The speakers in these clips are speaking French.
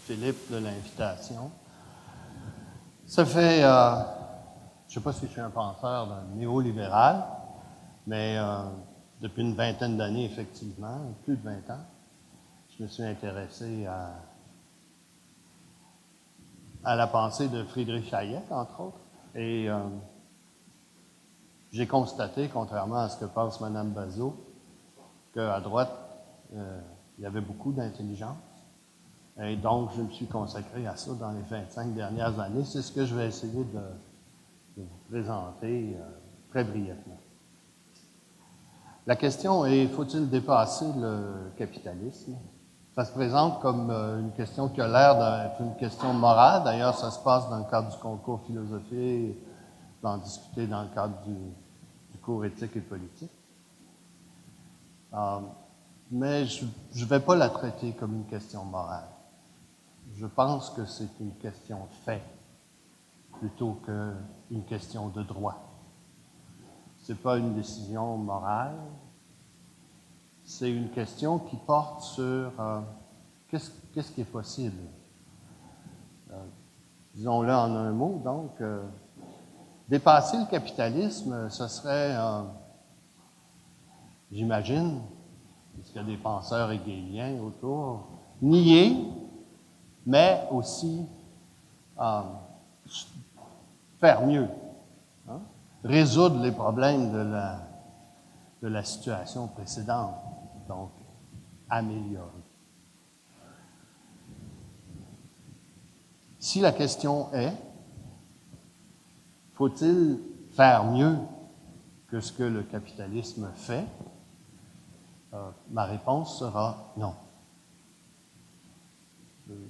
Philippe de l'invitation. Ça fait, je ne sais pas si je suis un penseur néolibéral, mais depuis une vingtaine d'années, effectivement, plus de 20 ans, je me suis intéressé à la pensée de Friedrich Hayek, entre autres, et j'ai constaté, contrairement à ce que pense Mme Bazot, qu'à droite, il y avait beaucoup d'intelligence. Et donc, je me suis consacré à ça dans les 25 dernières années. C'est ce que je vais essayer de vous présenter très brièvement. La question est, faut-il dépasser le capitalisme? Ça se présente comme une question qui a l'air d'être une question morale. D'ailleurs, ça se passe dans le cadre du concours philosophie. Je vais en discuter dans le cadre du cours éthique et politique. Mais je ne vais pas la traiter comme une question morale. Je pense que c'est une question de fait plutôt qu'une question de droit. Ce n'est pas une décision morale, c'est une question qui porte sur qu'est-ce qui est possible. Disons-le en un mot, donc, dépasser le capitalisme, ce serait, j'imagine, parce qu'il y a des penseurs hegéliens autour, nier, mais aussi faire mieux, hein? Résoudre les problèmes de la situation précédente, donc améliorer. Si la question est, faut-il faire mieux que ce que le capitalisme fait? Ma réponse sera non.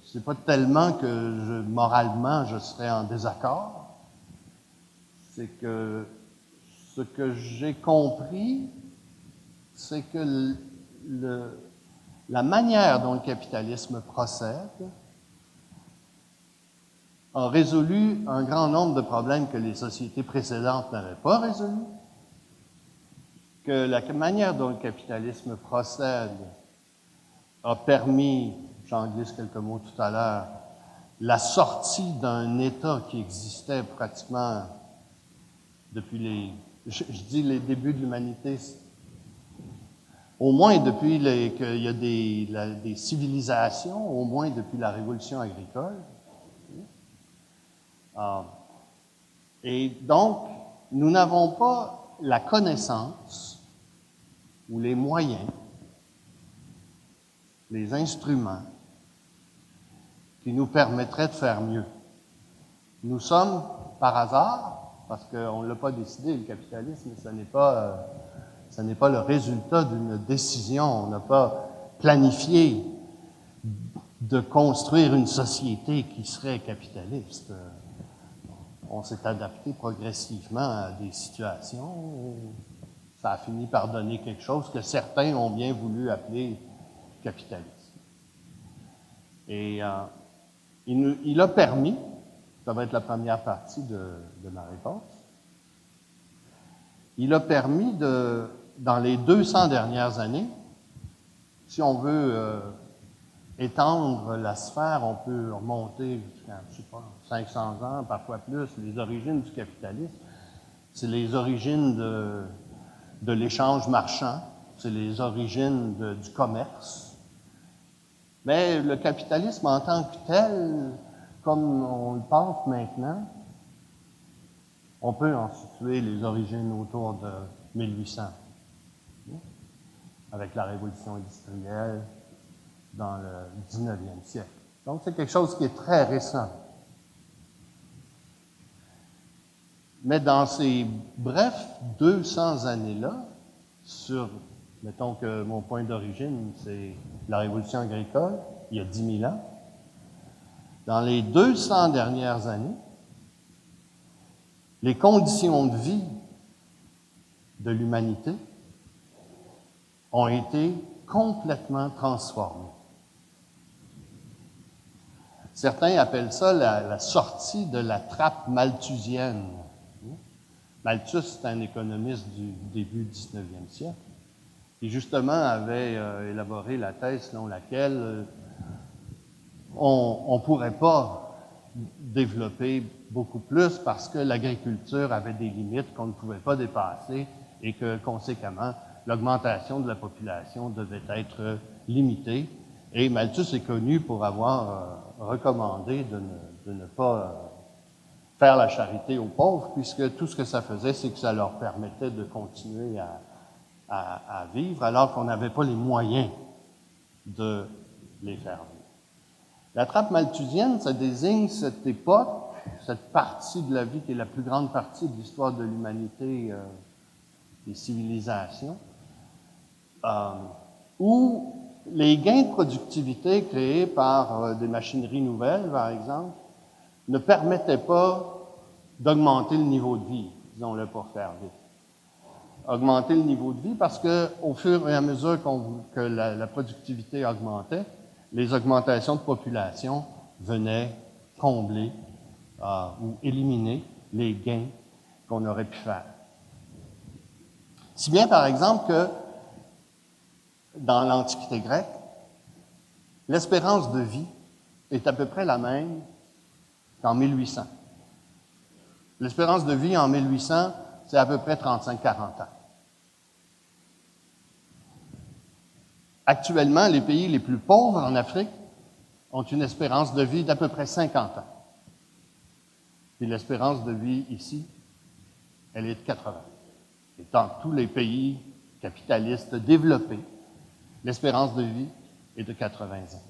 C'est pas tellement que moralement je serais en désaccord, c'est que ce que j'ai compris, c'est que la manière dont le capitalisme procède a résolu un grand nombre de problèmes que les sociétés précédentes n'avaient pas résolus, que la manière dont le capitalisme procède a permis, j'en glisse quelques mots tout à l'heure, la sortie d'un État qui existait pratiquement depuis je dis les débuts de l'humanité, au moins depuis qu'il y a des civilisations, au moins depuis la révolution agricole. Et donc, nous n'avons pas la connaissance ou les moyens, les instruments qui nous permettraient de faire mieux. Nous sommes, par hasard, parce qu'on ne l'a pas décidé, le capitalisme, ce n'est pas le résultat d'une décision. On n'a pas planifié de construire une société qui serait capitaliste. On s'est adapté progressivement à des situations où ça a fini par donner quelque chose que certains ont bien voulu appeler capitalisme. Et il a permis, ça va être la première partie de ma réponse, il a permis dans les 200 dernières années, si on veut étendre la sphère, on peut remonter jusqu'à, je sais pas, 500 ans, parfois plus, les origines du capitalisme. C'est les origines de l'échange marchand, c'est les origines du commerce. Mais le capitalisme en tant que tel, comme on le pense maintenant, on peut en situer les origines autour de 1800, avec la révolution industrielle dans le 19e siècle. Donc, c'est quelque chose qui est très récent. Mais dans ces brefs 200 années-là, mettons que mon point d'origine, c'est la révolution agricole, il y a 10 000 ans, dans les 200 dernières années, les conditions de vie de l'humanité ont été complètement transformées. Certains appellent ça la sortie de la trappe malthusienne. Malthus, c'est un économiste du début du 19e siècle, qui justement avait élaboré la thèse selon laquelle on ne pourrait pas développer beaucoup plus parce que l'agriculture avait des limites qu'on ne pouvait pas dépasser et que, conséquemment, l'augmentation de la population devait être limitée. Et Malthus est connu pour avoir recommandé de ne pas faire la charité aux pauvres, puisque tout ce que ça faisait, c'est que ça leur permettait de continuer à vivre, alors qu'on n'avait pas les moyens de les faire vivre. La trappe malthusienne, ça désigne cette époque, cette partie de la vie qui est la plus grande partie de l'histoire de l'humanité, des civilisations, où les gains de productivité créés par des machineries nouvelles, par exemple, ne permettaient pas d'augmenter le niveau de vie, disons-le pour faire vite. Augmenter le niveau de vie parce que, au fur et à mesure que la productivité augmentait, les augmentations de population venaient combler ou éliminer les gains qu'on aurait pu faire. Si bien, par exemple, que dans l'Antiquité grecque, l'espérance de vie est à peu près la même qu'en 1800. L'espérance de vie en 1800, c'est à peu près 35-40 ans. Actuellement, les pays les plus pauvres en Afrique ont une espérance de vie d'à peu près 50 ans. Et l'espérance de vie ici, elle est de 80. Et dans tous les pays capitalistes développés, l'espérance de vie est de 80 ans.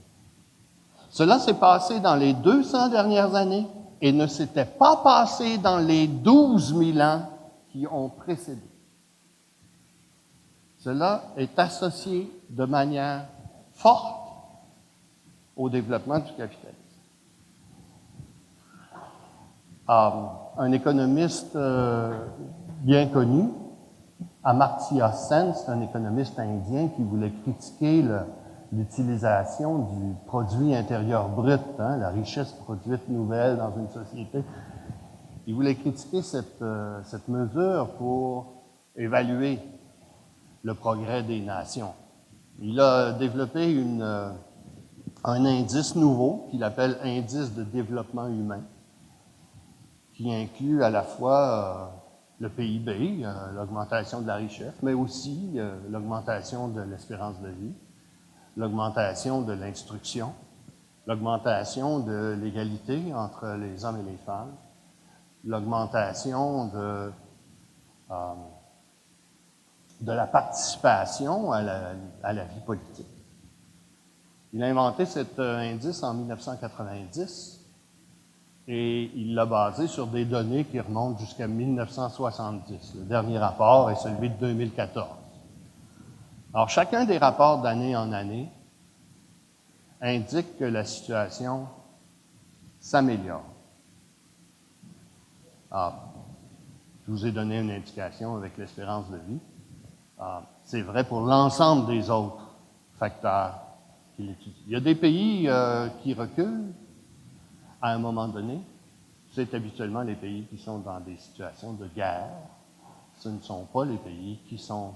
Cela s'est passé dans les 200 dernières années et ne s'était pas passé dans les 12 000 ans qui ont précédé. Cela est associé de manière forte au développement du capitalisme. Un économiste bien connu, Amartya Sen, c'est un économiste indien qui voulait critiquer l'utilisation du produit intérieur brut, la richesse produite nouvelle dans une société. Il voulait critiquer cette mesure pour évaluer le progrès des nations. Il a développé un indice nouveau qu'il appelle indice de développement humain, qui inclut à la fois le PIB, l'augmentation de la richesse, mais aussi l'augmentation de l'espérance de vie, l'augmentation de l'instruction, l'augmentation de l'égalité entre les hommes et les femmes, l'augmentation de la participation à la vie politique. Il a inventé cet indice en 1990 et il l'a basé sur des données qui remontent jusqu'à 1970. Le dernier rapport est celui de 2014. Alors, chacun des rapports d'année en année indique que la situation s'améliore. Je vous ai donné une indication avec l'espérance de vie. C'est vrai pour l'ensemble des autres facteurs qu'il étudie. Il y a des pays qui reculent à un moment donné. C'est habituellement les pays qui sont dans des situations de guerre. Ce ne sont pas les pays qui sont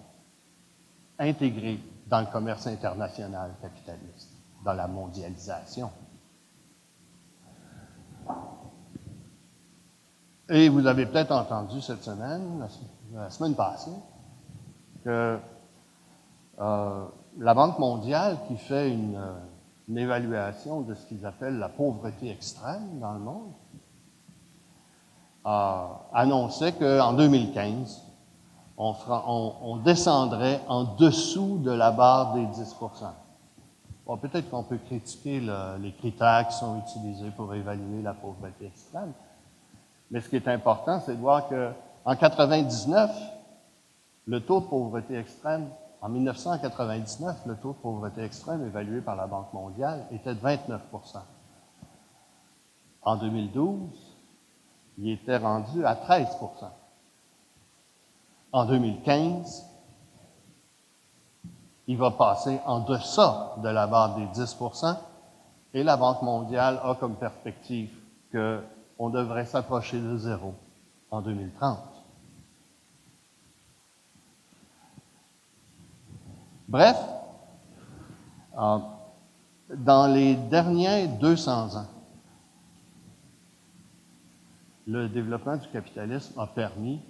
intégrés dans le commerce international capitaliste, dans la mondialisation. Et vous avez peut-être entendu cette semaine, la semaine passée, que la Banque mondiale, qui fait une évaluation de ce qu'ils appellent la pauvreté extrême dans le monde, annonçait qu'en 2015, on descendrait en dessous de la barre des 10 %. Bon, peut-être qu'on peut critiquer les critères qui sont utilisés pour évaluer la pauvreté extrême, mais ce qui est important, c'est de voir qu'en 1999, le taux de pauvreté extrême, en 1999, le taux de pauvreté extrême évalué par la Banque mondiale était de 29 %. En 2012, il était rendu à 13 %. En 2015, il va passer en deçà de la barre des 10 % et la Banque mondiale a comme perspective qu'on devrait s'approcher de zéro en 2030. Bref, Dans les derniers 200 ans, le développement du capitalisme a permis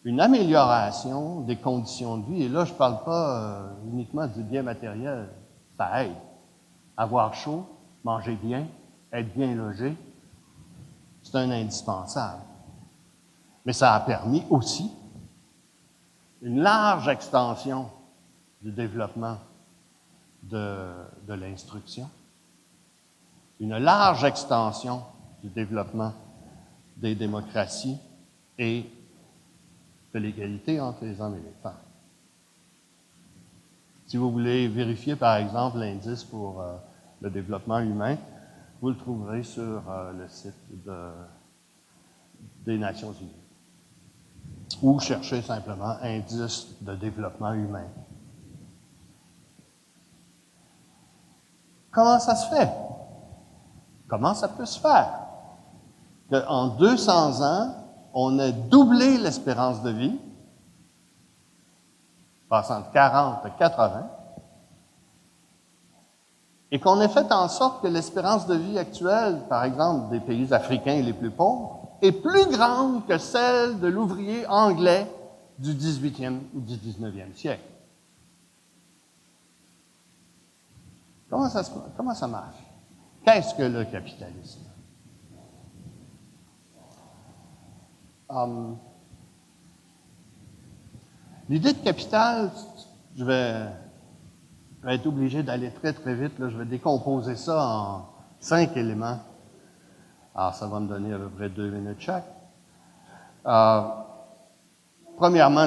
une amélioration des conditions de vie. Et là, je ne parle pas uniquement du bien matériel. Ça aide. Avoir chaud, manger bien, être bien logé, c'est un indispensable. Mais ça a permis aussi une large extension du développement de l'instruction, une large extension du développement des démocraties et de l'égalité entre les hommes et les femmes. Si vous voulez vérifier, par exemple, l'indice pour le développement humain, vous le trouverez sur le site des Nations unies. Ou cherchez simplement indice de développement humain. Comment ça se fait? Comment ça peut se faire? Qu'en 200 ans, on a doublé l'espérance de vie, passant de 40 à 80, et qu'on ait fait en sorte que l'espérance de vie actuelle, par exemple, des pays africains les plus pauvres, est plus grande que celle de l'ouvrier anglais du 18e ou du 19e siècle. Comment ça marche? Qu'est-ce que le capitalisme? L'idée de capital, je vais être obligé d'aller très, très vite. Là. Je vais décomposer ça en 5 éléments. Alors, ça va me donner à peu près 2 minutes chaque. Premièrement,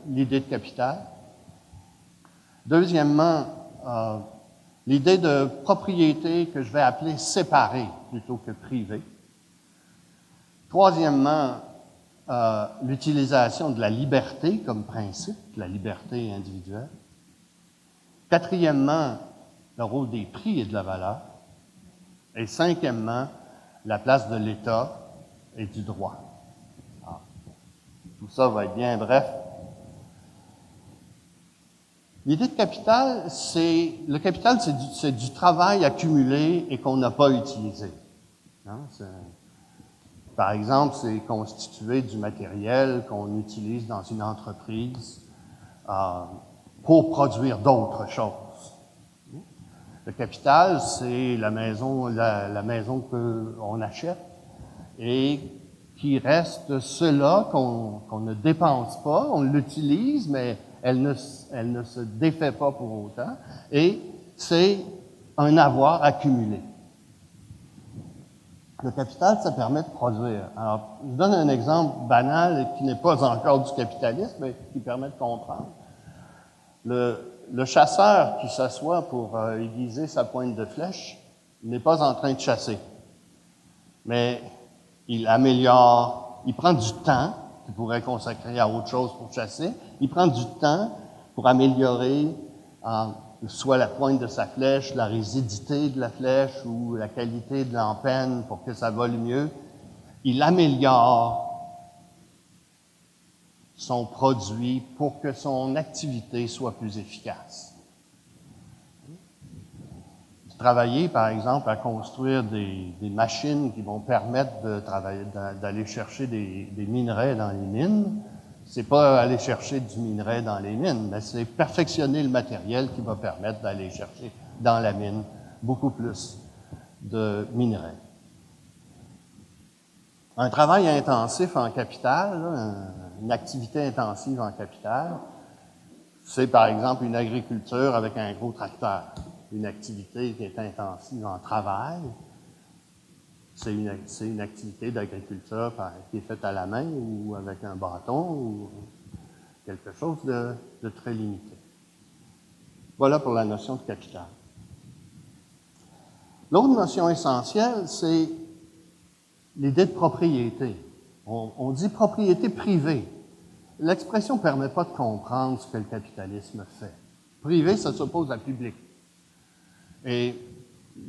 l'idée de capital. Deuxièmement, l'idée de propriété que je vais appeler séparée plutôt que privée. Troisièmement, l'utilisation de la liberté comme principe, la liberté individuelle. Quatrièmement, le rôle des prix et de la valeur. Et cinquièmement, la place de l'État et du droit. Alors, tout ça va être bien bref. L'idée de capital, c'est du travail accumulé et qu'on n'a pas utilisé. Hein? Par exemple, c'est constitué du matériel qu'on utilise dans une entreprise pour produire d'autres choses. Le capital, c'est la maison qu'on achète et qui reste cela qu'on ne dépense pas, on l'utilise, mais elle ne se défait pas pour autant, et c'est un avoir accumulé. Le capital, ça permet de produire. Alors, je donne un exemple banal qui n'est pas encore du capitalisme, mais qui permet de comprendre. Le chasseur qui s'assoit pour aiguiser sa pointe de flèche n'est pas en train de chasser, mais il améliore, il prend du temps qu'il pourrait consacrer à autre chose pour chasser, il prend du temps pour améliorer soit la pointe de sa flèche, la rigidité de la flèche ou la qualité de l'empenne pour que ça vole mieux. Il améliore son produit pour que son activité soit plus efficace. Travailler, par exemple, à construire des machines qui vont permettre d'aller chercher des minerais dans les mines, c'est pas aller chercher du minerai dans les mines, mais c'est perfectionner le matériel qui va permettre d'aller chercher dans la mine beaucoup plus de minerais. Un travail intensif en capital, une activité intensive en capital, c'est par exemple une agriculture avec un gros tracteur. Une activité qui est intensive en travail, c'est une activité d'agriculture qui est faite à la main ou avec un bâton ou quelque chose de très limité. Voilà pour la notion de capital. L'autre notion essentielle, c'est l'idée de propriété. On dit propriété privée. L'expression ne permet pas de comprendre ce que le capitalisme fait. Privé, ça s'oppose à public. Et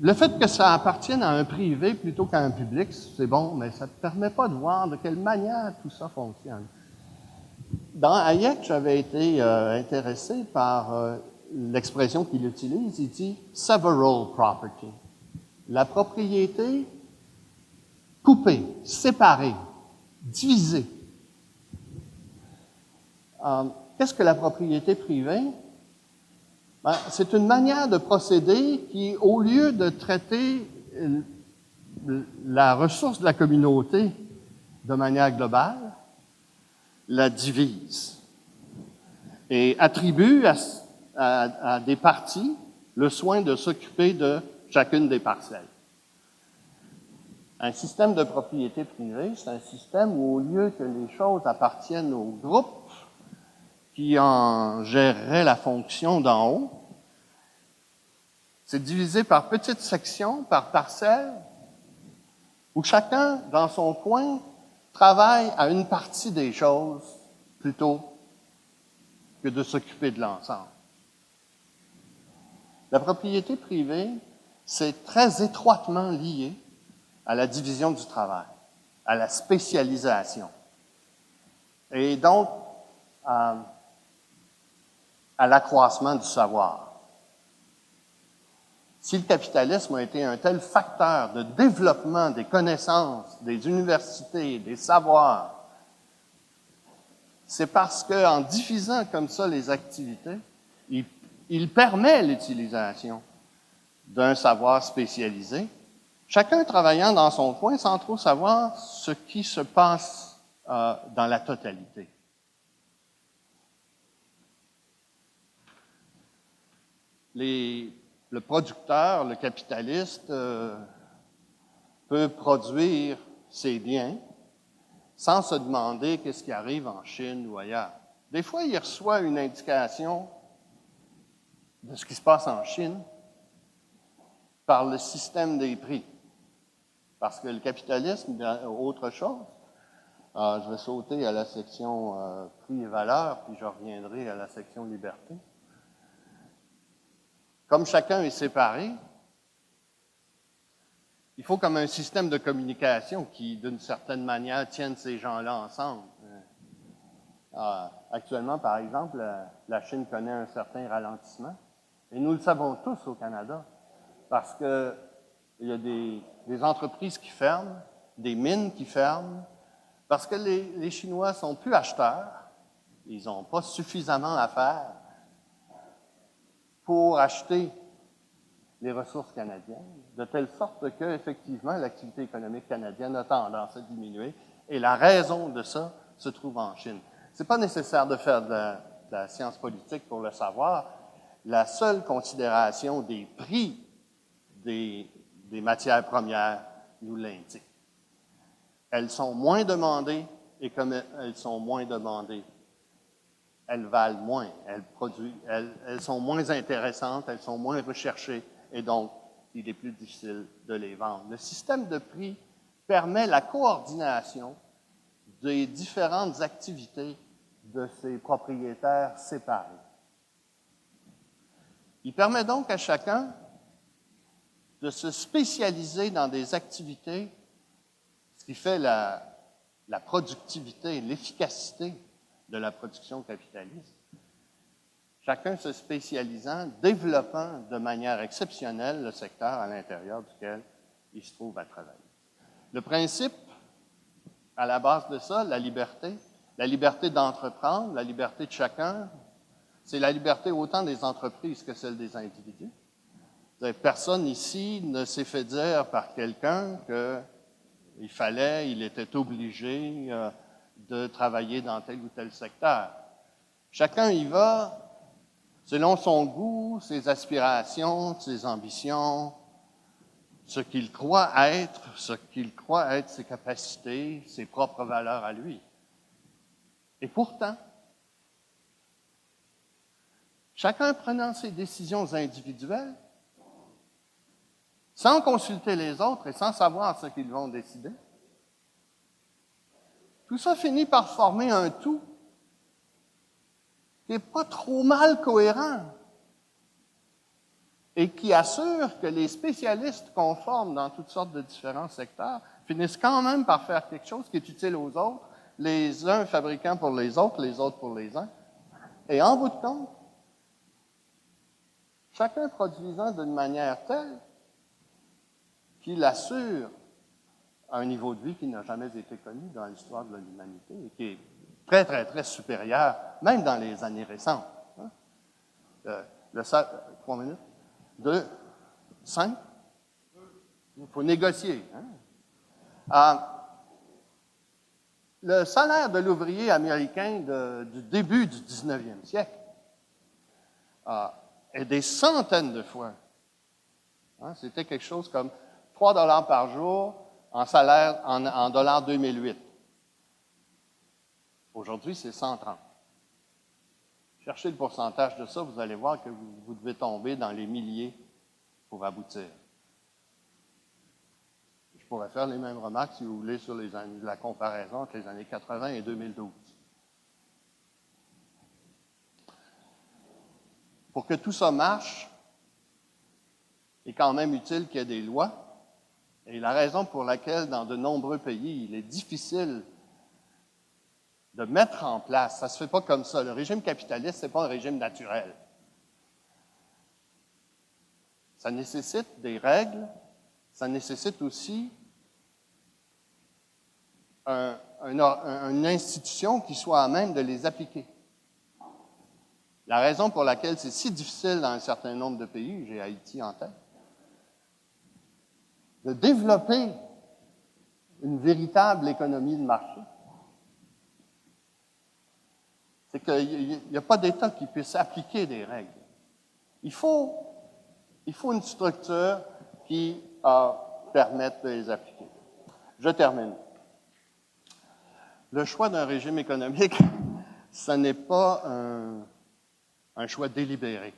le fait que ça appartienne à un privé plutôt qu'à un public, c'est bon, mais ça ne permet pas de voir de quelle manière tout ça fonctionne. Dans Hayek, j'avais été intéressé par l'expression qu'il utilise, il dit « several property ». La propriété coupée, séparée, divisée. Qu'est-ce que la propriété privée? Ben, c'est une manière de procéder qui, au lieu de traiter la ressource de la communauté de manière globale, la divise et attribue à des parties le soin de s'occuper de chacune des parcelles. Un système de propriété privée, c'est un système où, au lieu que les choses appartiennent au groupe qui en gérerait la fonction d'en haut, c'est divisé par petites sections, par parcelles, où chacun, dans son coin, travaille à une partie des choses plutôt que de s'occuper de l'ensemble. La propriété privée, c'est très étroitement lié à la division du travail, à la spécialisation, et donc à l'accroissement du savoir. Si le capitalisme a été un tel facteur de développement des connaissances, des universités, des savoirs, c'est parce qu'en divisant comme ça les activités, il permet l'utilisation d'un savoir spécialisé, chacun travaillant dans son coin sans trop savoir ce qui se passe dans la totalité. Le producteur, le capitaliste, peut produire ses biens sans se demander qu'est-ce qui arrive en Chine ou ailleurs. Des fois, il reçoit une indication de ce qui se passe en Chine par le système des prix. Parce que le capitalisme, autre chose. Je vais sauter à la section prix et valeurs, puis je reviendrai à la section liberté. Comme chacun est séparé, il faut comme un système de communication qui, d'une certaine manière, tienne ces gens-là ensemble. Actuellement, par exemple, la Chine connaît un certain ralentissement, et nous le savons tous au Canada, parce qu'il y a des entreprises qui ferment, des mines qui ferment, parce que les Chinois sont plus acheteurs, ils n'ont pas suffisamment à faire pour acheter les ressources canadiennes, de telle sorte que, effectivement, l'activité économique canadienne a tendance à diminuer, et la raison de ça se trouve en Chine. Ce n'est pas nécessaire de faire de la science politique pour le savoir. La seule considération des prix des matières premières nous l'indique. Elles sont moins demandées, et comme elles sont moins demandées, elles valent moins, elles sont moins intéressantes, elles sont moins recherchées, et donc, il est plus difficile de les vendre. Le système de prix permet la coordination des différentes activités de ces propriétaires séparés. Il permet donc à chacun de se spécialiser dans des activités, ce qui fait la productivité, l'efficacité de la production capitaliste. Chacun se spécialisant, développant de manière exceptionnelle le secteur à l'intérieur duquel il se trouve à travailler. Le principe, à la base de ça, la liberté d'entreprendre, la liberté de chacun, c'est la liberté autant des entreprises que celle des individus. Personne ici ne s'est fait dire par quelqu'un qu'il était obligé de travailler dans tel ou tel secteur. Chacun y va selon son goût, ses aspirations, ses ambitions, ce qu'il croit être ses capacités, ses propres valeurs à lui. Et pourtant, chacun prenant ses décisions individuelles, sans consulter les autres et sans savoir ce qu'ils vont décider, tout ça finit par former un tout qui n'est pas trop mal cohérent et qui assure que les spécialistes qu'on forme dans toutes sortes de différents secteurs finissent quand même par faire quelque chose qui est utile aux autres, les uns fabriquant pour les autres pour les uns. Et en bout de compte, chacun produisant d'une manière telle qu'il assure un niveau de vie qui n'a jamais été connu dans l'histoire de l'humanité et qui est très, très, très supérieur, même dans les années récentes. Hein? 3 minutes? 2? 5? Il faut négocier. Hein? Le salaire de l'ouvrier américain du début du 19e siècle est des centaines de fois. Hein? C'était quelque chose comme 3 $ par jour en salaire en dollars 2008. Aujourd'hui, c'est 130. Cherchez le pourcentage de ça, vous allez voir que vous devez tomber dans les milliers pour aboutir. Je pourrais faire les mêmes remarques, si vous voulez, sur la comparaison entre les années 80 et 2012. Pour que tout ça marche, il est quand même utile qu'il y ait des lois. Et la raison pour laquelle, dans de nombreux pays, il est difficile de mettre en place, ça ne se fait pas comme ça. Le régime capitaliste, ce n'est pas un régime naturel. Ça nécessite des règles, ça nécessite aussi une institution qui soit à même de les appliquer. La raison pour laquelle c'est si difficile dans un certain nombre de pays, j'ai Haïti en tête, de développer une véritable économie de marché, c'est qu'il n'y a pas d'État qui puisse appliquer des règles. Il faut une structure qui permette de les appliquer. Je termine. Le choix d'un régime économique, ce n'est pas un choix délibéré.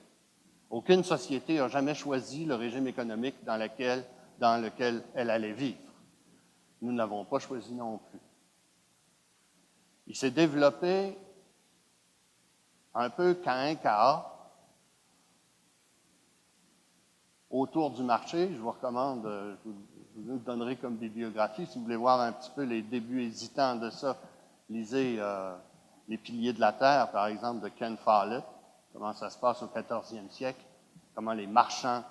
Aucune société n'a jamais choisi le régime économique dans lequel elle allait vivre. Nous n'avons pas choisi non plus. Il s'est développé un peu cas autour du marché. Je vous recommande, je vous donnerai comme bibliographie, si vous voulez voir un petit peu les débuts hésitants de ça, lisez Les piliers de la terre, par exemple, de Ken Follett, comment ça se passe au 14e siècle, comment les marchands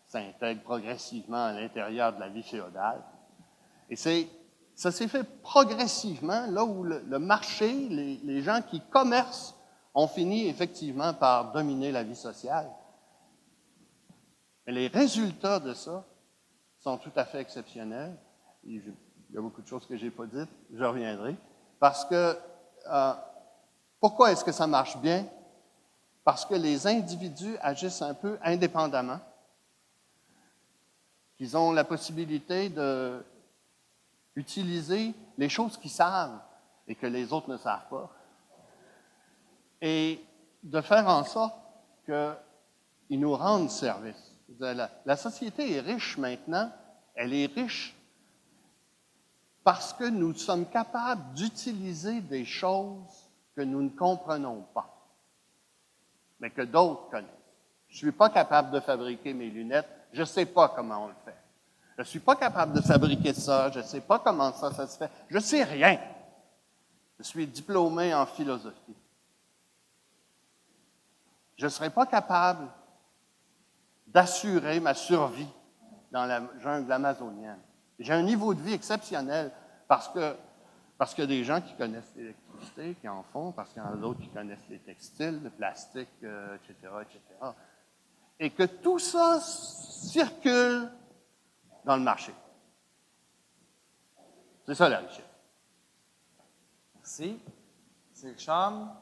s'intègrent progressivement à l'intérieur de la vie féodale. Et ça s'est fait progressivement, là où le marché, les gens qui commercent, ont fini effectivement par dominer la vie sociale. Mais les résultats de ça sont tout à fait exceptionnels. Il y a beaucoup de choses que je n'ai pas dites, je reviendrai. Parce que, pourquoi est-ce que ça marche bien? Parce que les individus agissent un peu indépendamment, qu'ils ont la possibilité d'utiliser les choses qu'ils savent et que les autres ne savent pas, et de faire en sorte qu'ils nous rendent service. La société est riche maintenant, elle est riche parce que nous sommes capables d'utiliser des choses que nous ne comprenons pas, mais que d'autres connaissent. Je ne suis pas capable de fabriquer mes lunettes, je ne sais pas comment on le fait. Je ne suis pas capable de fabriquer ça, je ne sais pas comment ça se fait. Je ne sais rien. Je suis diplômé en philosophie. Je ne serai pas capable d'assurer ma survie dans la jungle amazonienne. J'ai un niveau de vie exceptionnel parce qu'il y a des gens qui connaissent l'électricité, qui en font, parce qu'il y en a d'autres qui connaissent les textiles, le plastique, etc., etc. Et que tout ça circule dans le marché. C'est ça la richesse. Merci. C'est Richard.